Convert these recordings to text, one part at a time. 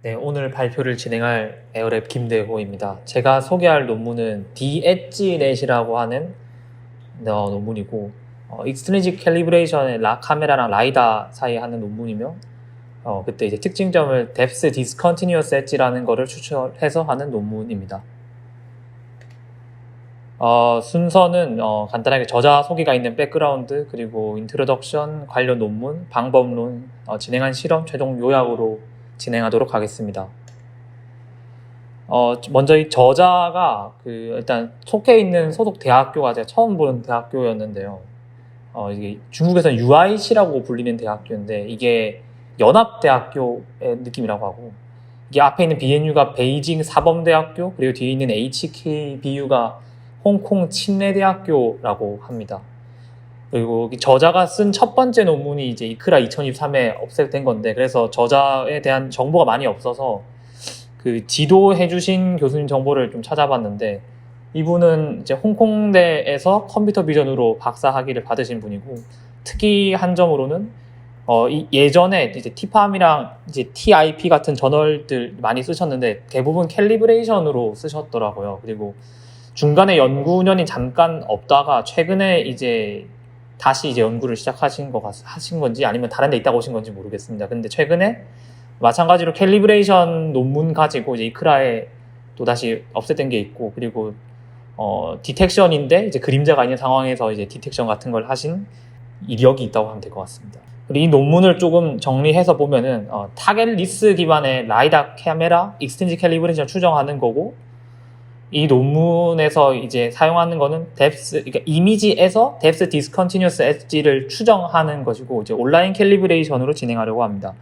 네, 오늘 발표를 진행할 에어랩 김대호입니다. 제가 소개할 논문은 DEdgeNet이라고 하는 논문이고, Extrinsic Calibration의 카메라랑 라이다 사이에 하는 논문이며, 그때 이제 특징점을 Depth Discontinuous Edge라는 거를 추출해서 하는 논문입니다. 순서는 간단하게 저자 소개가 있는 백그라운드, 그리고 인트로덕션, 관련 논문, 방법론, 진행한 실험, 최종 요약으로 진행하도록 하겠습니다. 먼저 이 저자가 일단 속해 있는 소속 대학교가 제가 처음 보는 대학교였는데요. 이게 중국에서는 UIC라고 불리는 대학교인데 이게 연합대학교의 느낌이라고 하고, 이게 앞에 있는 BNU가 베이징 사범대학교, 그리고 뒤에 있는 HKBU가 홍콩 침례대학교라고 합니다. 그리고 저자가 쓴 첫 번째 논문이 이제 이크라 2023에 업색된 건데, 그래서 저자에 대한 정보가 많이 없어서 그 지도해주신 교수님 정보를 좀 찾아봤는데, 이분은 이제 홍콩대에서 컴퓨터 비전으로 박사 학위를 받으신 분이고, 특이한 점으로는 예전에 이제 TPAM이랑 이제 TIP 같은 저널들 많이 쓰셨는데 대부분 캘리브레이션으로 쓰셨더라고요. 그리고 중간에 연구 년이 잠깐 없다가 최근에 이제 다시 이제 연구를 하신 건지 아니면 다른 데 있다가 오신 건지 모르겠습니다. 근데 최근에 마찬가지로 캘리브레이션 논문 가지고 이제 이크라에 또 다시 업셋된 게 있고, 그리고 디텍션인데 이제 그림자가 있는 상황에서 이제 디텍션 같은 걸 하신 이력이 있다고 하면 될 것 같습니다. 그리고 이 논문을 조금 정리해서 보면은 타겟리스 기반의 라이다 카메라 익스텐지 캘리브레이션 추정하는 거고, 이 논문에서 이제 사용하는 거는 그러니까 이미지에서 depth discontinuous edge를 추정하는 것이고, 이제 온라인 캘리브레이션으로 진행하려고 합니다.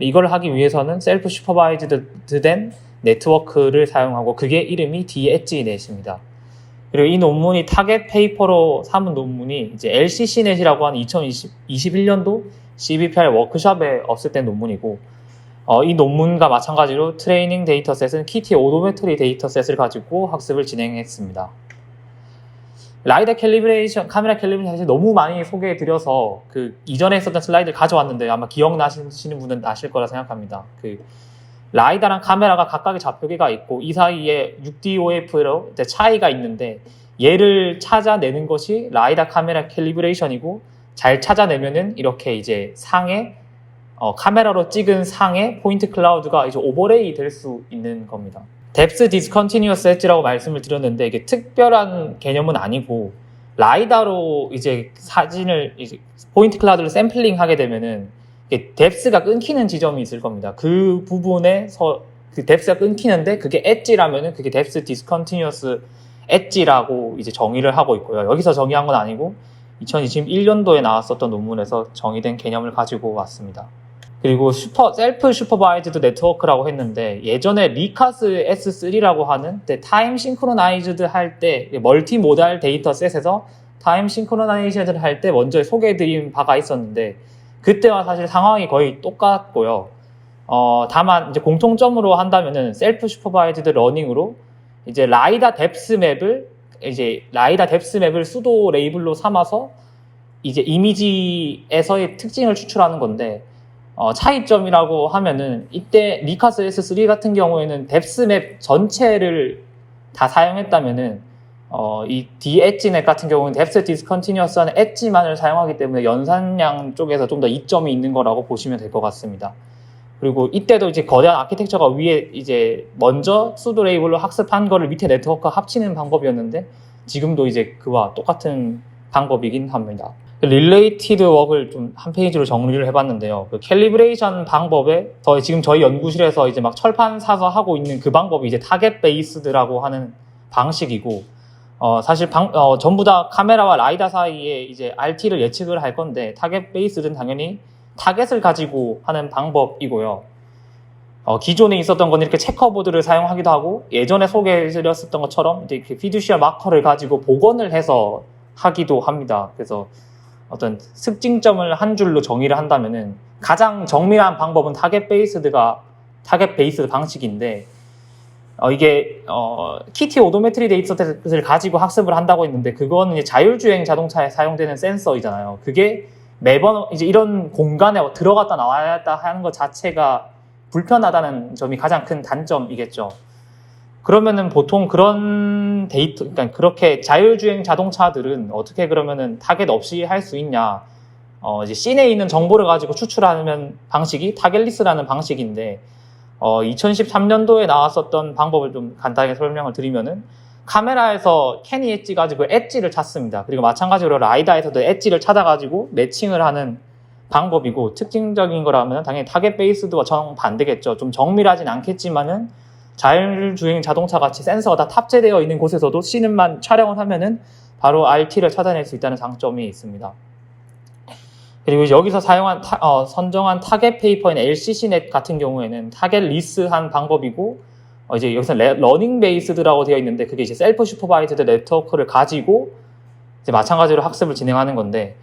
이걸 하기 위해서는 셀프 슈퍼바이즈드 된 네트워크를 사용하고, 그게 이름이 DEdgeNet입니다. 그리고 이 논문이 타겟 페이퍼로 삼은 논문이 이제 LCCNet이라고 하는 2021년도 CBPR 워크숍에 업셋된 논문이고, 이 논문과 마찬가지로 트레이닝 데이터셋은 KT 오도메트리 데이터셋을 가지고 학습을 진행했습니다. 라이다 캘리브레이션, 카메라 캘리브레이션 사실 너무 많이 소개해드려서 이전에 있었던 슬라이드를 가져왔는데 아마 기억나시는 분은 아실 거라 생각합니다. 라이다랑 카메라가 각각의 좌표계가 있고 이 사이에 6DOF로 차이가 있는데, 얘를 찾아내는 것이 라이다 카메라 캘리브레이션이고, 잘 찾아내면은 이렇게 이제 상에 카메라로 찍은 상에 포인트 클라우드가 이제 오버레이 될 수 있는 겁니다. Depth Discontinuous Edge라고 말씀을 드렸는데 이게 특별한 개념은 아니고, 라이다로 이제 사진을 이제 포인트 클라우드를 샘플링 하게 되면은 depth가 끊기는 지점이 있을 겁니다. 그 부분에서 depth가 끊기는데 그게 엣지라면은 그게 depth discontinuous 엣지라고 이제 정의를 하고 있고요. 여기서 정의한 건 아니고 2021년도에 나왔었던 논문에서 정의된 개념을 가지고 왔습니다. 그리고 셀프 슈퍼바이즈드 네트워크라고 했는데, 예전에 리카스 S3라고 하는 타임 싱크로나이즈드 할 때 멀티 모달 데이터셋에서 타임 싱크로나이제이션을 할 때 먼저 소개해드린 바가 있었는데, 그때와 사실 상황이 거의 똑같고요. 다만 이제 공통점으로 한다면은 셀프 슈퍼바이즈드 러닝으로 이제 라이다 뎁스 맵을 수도 레이블로 삼아서 이제 이미지에서의 특징을 추출하는 건데, 차이점이라고 하면은 이때 리카스 S3 같은 경우에는 뎁스 맵 전체를 다 사용했다면은 이 DEdgeNet 같은 경우는 depth discontinuous한 엣지만을 사용하기 때문에 연산량 쪽에서 좀 더 이점이 있는 거라고 보시면 될 것 같습니다. 그리고 이때도 이제 거대한 아키텍처가 위에 이제 먼저 수도 레이블로 학습한 거를 밑에 네트워크와 합치는 방법이었는데, 지금도 이제 그와 똑같은 방법이긴 합니다. 릴레이티드 웍을 좀 한 페이지로 정리를 해봤는데요. 캘리브레이션 방법에 지금 저희 연구실에서 이제 막 철판 사서 하고 있는 그 방법이 이제 타겟 베이스드라고 하는 방식이고, 사실 전부 다 카메라와 라이다 사이에 이제 RT를 예측을 할 건데, 타겟 베이스는 당연히 타겟을 가지고 하는 방법이고요. 기존에 있었던 건 이렇게 체커보드를 사용하기도 하고, 예전에 소개해드렸었던 것처럼 이제 피듀시얼 마커를 가지고 복원을 해서 하기도 합니다. 그래서 어떤 특징점을 한 줄로 정의를 한다면은 가장 정밀한 방법은 타겟 베이스드 방식인데, 이게 KT 오도메트리 데이터셋을 가지고 학습을 한다고 했는데, 그거는 이제 자율주행 자동차에 사용되는 센서이잖아요. 그게 매번 이제 이런 공간에 들어갔다 나왔다 하는 것 자체가 불편하다는 점이 가장 큰 단점이겠죠. 그러면은 보통 그런 데이터, 그러니까 그렇게 자율주행 자동차들은 어떻게 그러면은 타겟 없이 할 수 있냐? 이제 씬에 있는 정보를 가지고 추출하는 방식이 타겟리스라는 방식인데, 2013년도에 나왔었던 방법을 좀 간단하게 설명을 드리면은, 카메라에서 캐니 엣지 가지고 엣지를 찾습니다. 그리고 마찬가지로 라이다에서도 엣지를 찾아가지고 매칭을 하는 방법이고, 특징적인 거라면 당연히 타겟 베이스드와 정반대겠죠. 좀 정밀하진 않겠지만은 자율주행 자동차 같이 센서가 다 탑재되어 있는 곳에서도 씬만 촬영을 하면은 바로 RT를 찾아낼 수 있다는 장점이 있습니다. 그리고 여기서 사용한 선정한 타겟 페이퍼인 LCC넷 같은 경우에는 타겟 리스한 방법이고, 이제 여기서 러닝 베이스드라고 되어 있는데, 그게 이제 셀프 슈퍼바이즈드 네트워크를 가지고 이제 마찬가지로 학습을 진행하는 건데,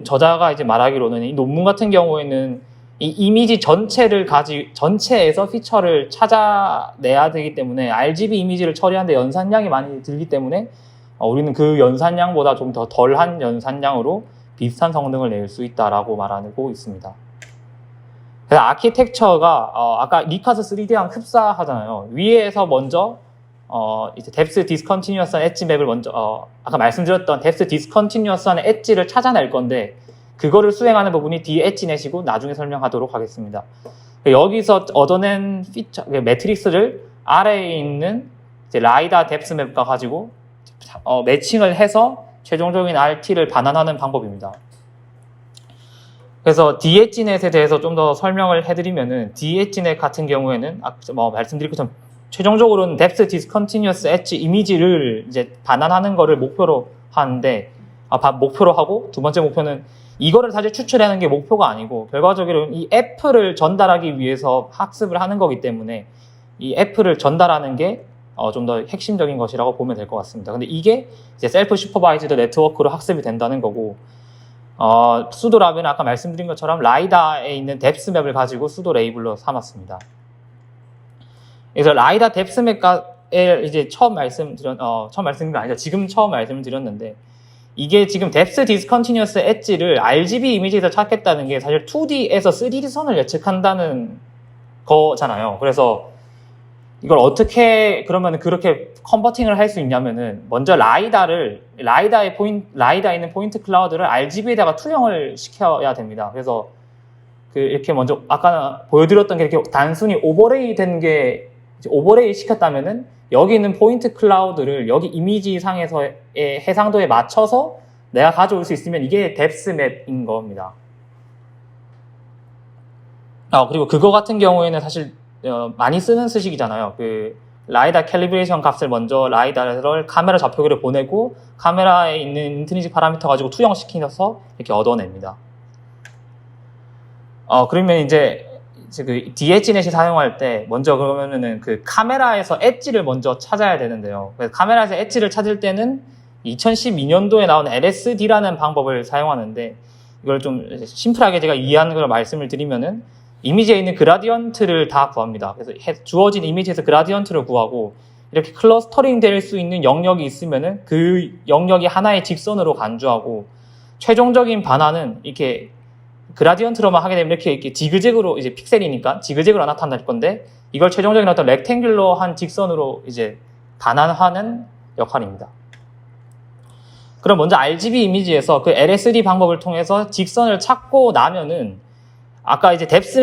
저자가 이제 말하기로는 이 논문 같은 경우에는 이 이미지 전체에서 피처를 찾아내야 되기 때문에 RGB 이미지를 처리하는데 연산량이 많이 들기 때문에 우리는 그 연산량보다 좀 더 덜한 연산량으로 비슷한 성능을 낼 수 있다라고 말하고 있습니다. 그래서 아키텍처가 아까 리카스 3D랑 흡사하잖아요. 위에서 먼저 이제 뎁스 디스컨티뉴어스한 엣지 맵을 먼저 아까 말씀드렸던 뎁스 디스컨티뉴어스한 엣지를 찾아낼 건데, 그거를 수행하는 부분이 뒤에 엣지넷이고 나중에 설명하도록 하겠습니다. 여기서 얻어낸 피처 매트릭스를 아래에 있는 이제 라이다 뎁스 맵과 가지고 매칭을 해서 최종적인 RT를 반환하는 방법입니다. 그래서 DH넷에 대해서 좀 더 설명을 해드리면은, DH넷 같은 경우에는 말씀드린 것처럼 최종적으로는 뎁스 디스컨티뉴어스 엣지 이미지를 이제 반환하는 거를 목표로 하는데, 목표로 하고, 두 번째 목표는 이거를 사실 추출하는 게 목표가 아니고, 결과적으로는 이 F를 전달하기 위해서 학습을 하는 거기 때문에 이 F를 전달하는 게 좀 더 핵심적인 것이라고 보면 될 것 같습니다. 근데 이게 이제 셀프 슈퍼바이즈드 네트워크로 학습이 된다는 거고, 수도라면 아까 말씀드린 것처럼 라이다에 있는 뎁스 맵을 가지고 수도 레이블로 삼았습니다. 그래서 라이다 뎁스 맵에 이제 처음 말씀드린 게 아니죠. 지금 처음 말씀을 드렸는데, 이게 지금 뎁스 디스컨티뉴어스 엣지를 RGB 이미지에서 찾겠다는 게 사실 2D에서 3D 선을 예측한다는 거잖아요. 그래서 이걸 어떻게 그러면 그렇게 컨버팅을 할 수 있냐면은, 먼저 라이다에 있는 포인트 클라우드를 RGB에다가 투영을 시켜야 됩니다. 그래서 이렇게 먼저 아까 보여드렸던 게 이렇게 단순히 오버레이 시켰다면은, 여기 있는 포인트 클라우드를 여기 이미지 상에서의 해상도에 맞춰서 내가 가져올 수 있으면 이게 뎁스 맵인 겁니다. 그리고 그거 같은 경우에는 사실 많이 쓰는 수식이잖아요. 라이다 캘리브레이션 값을 먼저 라이다를 카메라 좌표기를 보내고 카메라에 있는 인트리직 파라미터 가지고 투영시켜서 이렇게 얻어냅니다. 그러면 이제 그 DH넷이 사용할 때 먼저 그러면은 그 카메라에서 엣지를 먼저 찾아야 되는데요. 그래서 카메라에서 엣지를 찾을 때는 2012년도에 나온 LSD라는 방법을 사용하는데, 이걸 좀 심플하게 제가 이해하는 걸 말씀을 드리면은, 이미지에 있는 그라디언트를 다 구합니다. 그래서 주어진 이미지에서 그라디언트를 구하고, 이렇게 클러스터링 될 수 있는 영역이 있으면은 그 영역이 하나의 직선으로 간주하고, 최종적인 반환은 이렇게 그라디언트로만 하게 되면 이렇게 지그재그로, 이제 픽셀이니까 지그재그로 나타날 건데, 이걸 최종적인 어떤 렉탱귤러한 직선으로 이제 반환하는 역할입니다. 그럼 먼저 RGB 이미지에서 그 LSD 방법을 통해서 직선을 찾고 나면은, 아까 이제 뎁스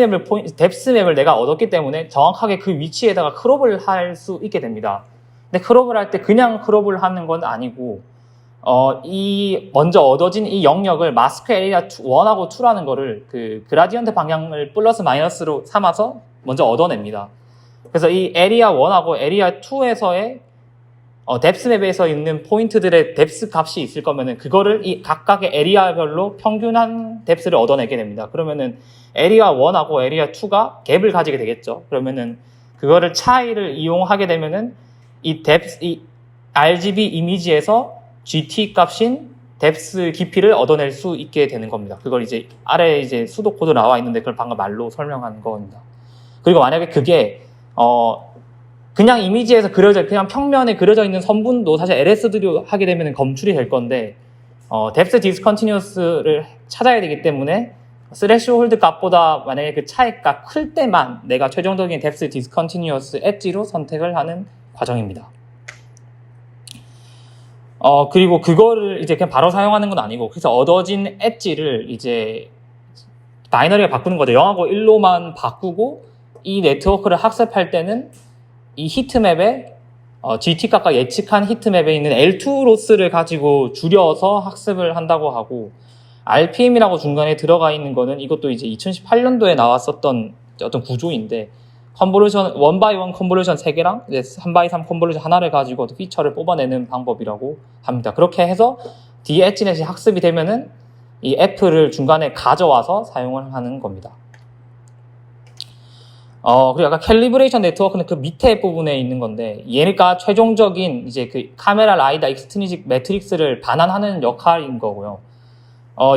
맵을 내가 얻었기 때문에 정확하게 그 위치에다가 크롭을 할 수 있게 됩니다. 근데 크롭을 할 때 그냥 크롭을 하는 건 아니고, 이 먼저 얻어진 이 영역을 마스크 에리아 1하고 2라는 거를 그 그라디언트 방향을 플러스 마이너스로 삼아서 먼저 얻어냅니다. 그래서 이 에리아 1하고 에리아 2에서의 뎁스 맵에서 있는 포인트들의 뎁스 값이 있을 거면은, 그거를 이 각각의 에리아별로 평균한 뎁스를 얻어내게 됩니다. 그러면은 에리아 1하고 에리아 2가 갭을 가지게 되겠죠. 그러면은 그거를 차이를 이용하게 되면은 이 RGB 이미지에서 GT 값인 뎁스 깊이를 얻어낼 수 있게 되는 겁니다. 그걸 이제 아래에 이제 수도 코드 나와 있는데 그걸 방금 말로 설명한 겁니다. 그리고 만약에 그게 그냥 이미지에서 그냥 평면에 그려져 있는 선분도 사실 LSD로 하게 되면 검출이 될 건데, 뎁스 디스컨티뉴어스를 찾아야 되기 때문에 스레시홀드 값보다 만약에 그 차이가 클 때만 내가 최종적인 뎁스 디스컨티뉴어스 엣지로 선택을 하는 과정입니다. 그리고 그거를 이제 그냥 바로 사용하는 건 아니고, 그래서 얻어진 엣지를 이제 바이너리가 바꾸는 거죠. 0하고 1로만 바꾸고 이 네트워크를 학습할 때는 이 히트맵에 GT값과 예측한 히트맵에 있는 L2 로스를 가지고 줄여서 학습을 한다고 하고, RPM이라고 중간에 들어가 있는 거는 이것도 이제 2018년도에 나왔었던 어떤 구조인데, 컨볼루션, 1x1 컨볼루션 3개랑 3x3 컨볼루션 하나를 가지고 피처를 뽑아내는 방법이라고 합니다. 그렇게 해서 DH넷이 학습이 되면은 이 F를 중간에 가져와서 사용을 하는 겁니다. 그리고 아까 캘리브레이션 네트워크는 그 밑에 부분에 있는 건데, 얘가 최종적인 이제 그 카메라 라이다 익스트리직 매트릭스를 반환하는 역할인 거고요.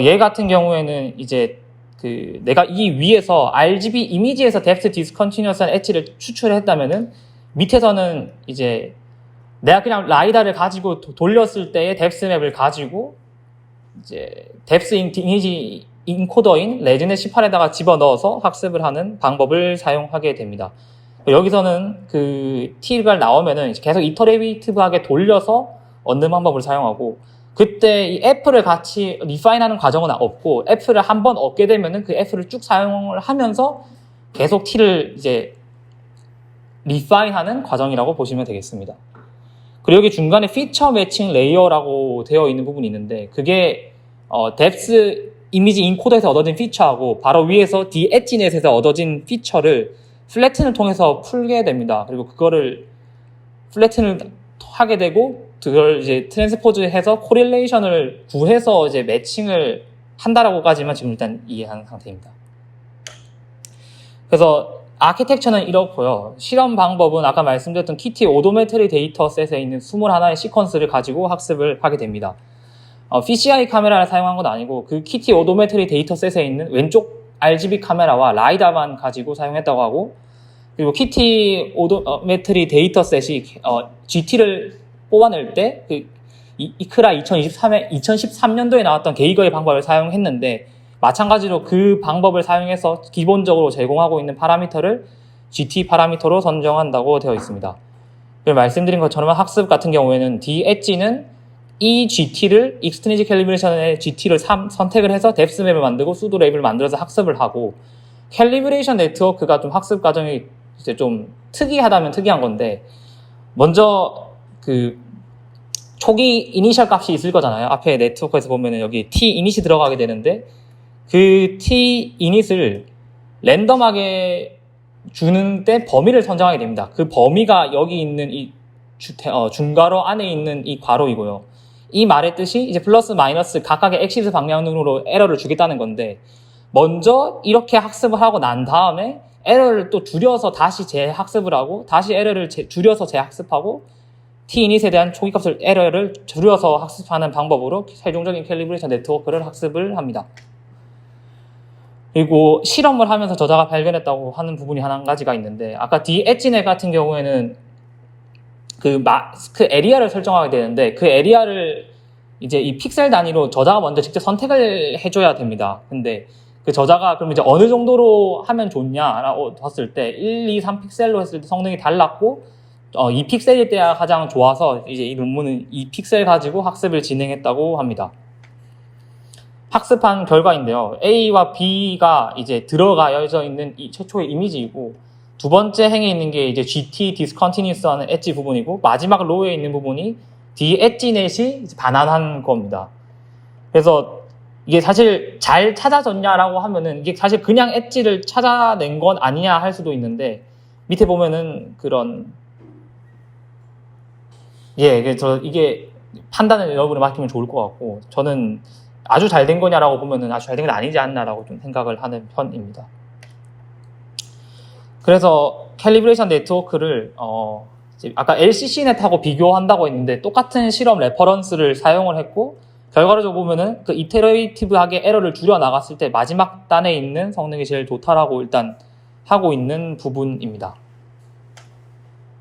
얘 같은 경우에는 이제 그 내가 이 위에서 RGB 이미지에서 뎁스 디스컨티뉴어스한 엣지를 추출했다면은 밑에서는 이제 내가 그냥 라이다를 가지고 돌렸을 때의 뎁스 맵을 가지고 이제 뎁스 이미지 인코더인 레지넷 18에다가 집어넣어서 학습을 하는 방법을 사용하게 됩니다. 여기서는 그 T가 나오면은 계속 이터레이티브하게 돌려서 얻는 방법을 사용하고, 그때 이 F를 같이 리파인하는 과정은 없고, F를 한번 얻게 되면은 그 F를 쭉 사용을 하면서 계속 T를 이제 리파인하는 과정이라고 보시면 되겠습니다. 그리고 여기 중간에 피처 매칭 레이어라고 되어 있는 부분이 있는데, 그게 뎁스 이미지 인코더에서 얻어진 피처하고 바로 위에서 DH넷에서 얻어진 피처를 플래튼을 통해서 풀게 됩니다. 그리고 그거를 플래튼을 하게 되고, 그걸 이제 트랜스포즈해서 코릴레이션을 구해서 이제 매칭을 한다라고까지만 지금 일단 이해한 상태입니다. 그래서 아키텍처는 이렇고요. 실험 방법은 아까 말씀드렸던 키티 오도메트리 데이터셋에 있는 21의 시퀀스를 가지고 학습을 하게 됩니다. PCI 카메라를 사용한 건 아니고 그 키티 오도메트리 데이터셋에 있는 왼쪽 RGB 카메라와 라이다만 가지고 사용했다고 하고, 그리고 키티 오도메트리 데이터셋이 GT를 뽑아낼 때 그 이크라 2013년도에 나왔던 게이거의 방법을 사용했는데, 마찬가지로 그 방법을 사용해서 기본적으로 제공하고 있는 파라미터를 GT 파라미터로 선정한다고 되어 있습니다. 말씀드린 것처럼 학습 같은 경우에는 DH는 이 GT를 익스트리직 캘리브레이션의 GT를 선택을 해서 뎁스 맵을 만들고 수도 랩을 만들어서 학습을 하고, 캘리브레이션 네트워크가 좀 학습 과정이 이제 좀 특이하다면 특이한 건데, 먼저 그 초기 이니셜 값이 있을 거잖아요. 앞에 네트워크에서 보면은 여기 T 이닛이 들어가게 되는데, 그 T 이닛을 랜덤하게 주는데 범위를 선정하게 됩니다. 그 범위가 여기 있는 이 중괄호 안에 있는 이 괄호이고요. 이 말의 뜻이 이제 플러스 마이너스 각각의 엑시스 방향으로 에러를 주겠다는 건데, 먼저 이렇게 학습을 하고 난 다음에 에러를 또 줄여서 다시 재학습을 하고, 다시 에러를 줄여서 재학습하고, T-init에 대한 초기값을 에러를 줄여서 학습하는 방법으로 최종적인 캘리브레이션 네트워크를 학습을 합니다. 그리고 실험을 하면서 저자가 발견했다고 하는 부분이 한 가지가 있는데, 아까 DHnet 같은 경우에는 그 에리아를 설정하게 되는데, 그 에리아를 이제 이 픽셀 단위로 저자가 먼저 직접 선택을 해줘야 됩니다. 근데 그 저자가 그럼 이제 어느 정도로 하면 좋냐라고 봤을 때 1, 2, 3 픽셀로 했을 때 성능이 달랐고, 2픽셀일 때가 가장 좋아서 이제 이 논문은 2픽셀 가지고 학습을 진행했다고 합니다. 학습한 결과인데요. A와 B가 이제 들어가져 있는 이 최초의 이미지이고, 두 번째 행에 있는 게 이제 GT 디스컨티뉴스 하는 엣지 부분이고, 마지막 로우에 있는 부분이 DH넷이 반환한 겁니다. 그래서 이게 사실 잘 찾아졌냐라고 하면은 이게 사실 그냥 엣지를 찾아낸 건 아니냐 할 수도 있는데, 밑에 보면은 그런 그래서 이게 판단을 여러분이 맡기면 좋을 것 같고, 저는 아주 잘 된 거냐라고 보면은 아주 잘 된 건 아니지 않나라고 좀 생각을 하는 편입니다. 그래서 캘리브레이션 네트워크를 아까 LCC넷하고 비교한다고 했는데 똑같은 실험 레퍼런스를 사용을 했고, 결과적으로 보면은 그 이테레이티브하게 에러를 줄여 나갔을 때 마지막 단에 있는 성능이 제일 좋다라고 일단 하고 있는 부분입니다.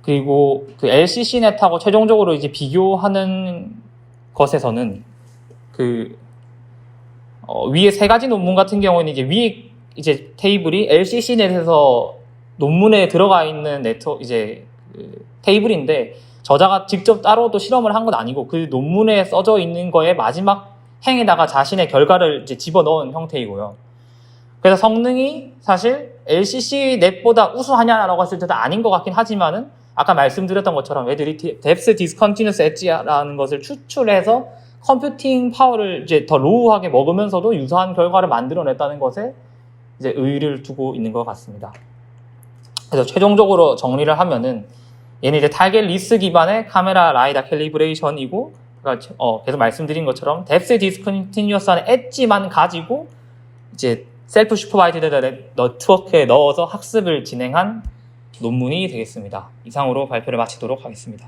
그리고 그 LCC넷하고 최종적으로 이제 비교하는 것에서는 그 위에 세 가지 논문 같은 경우는 이제 위에 이제 테이블이 LCC넷에서 논문에 들어가 있는 테이블인데 저자가 직접 따로 또 실험을 한 건 아니고 그 논문에 써져 있는 거에 마지막 행에다가 자신의 결과를 이제 집어넣은 형태이고요. 그래서 성능이 사실 LCC 넷보다 우수하냐라고 했을 때도 아닌 것 같긴 하지만은 아까 말씀드렸던 것처럼 애들이 depth discontinuous edge라는 것을 추출해서 컴퓨팅 파워를 이제 더 로우하게 먹으면서도 유사한 결과를 만들어냈다는 것에 이제 의의를 두고 있는 것 같습니다. 그래서 최종적으로 정리를 하면은 얘는 이제 타겟 리스 기반의 카메라 라이다 캘리브레이션이고, 그러니까 계속 말씀드린 것처럼 depth discontinuous한 엣지만 가지고 이제 셀프 슈퍼바이즈드 네트워크에 넣어서 학습을 진행한 논문이 되겠습니다. 이상으로 발표를 마치도록 하겠습니다.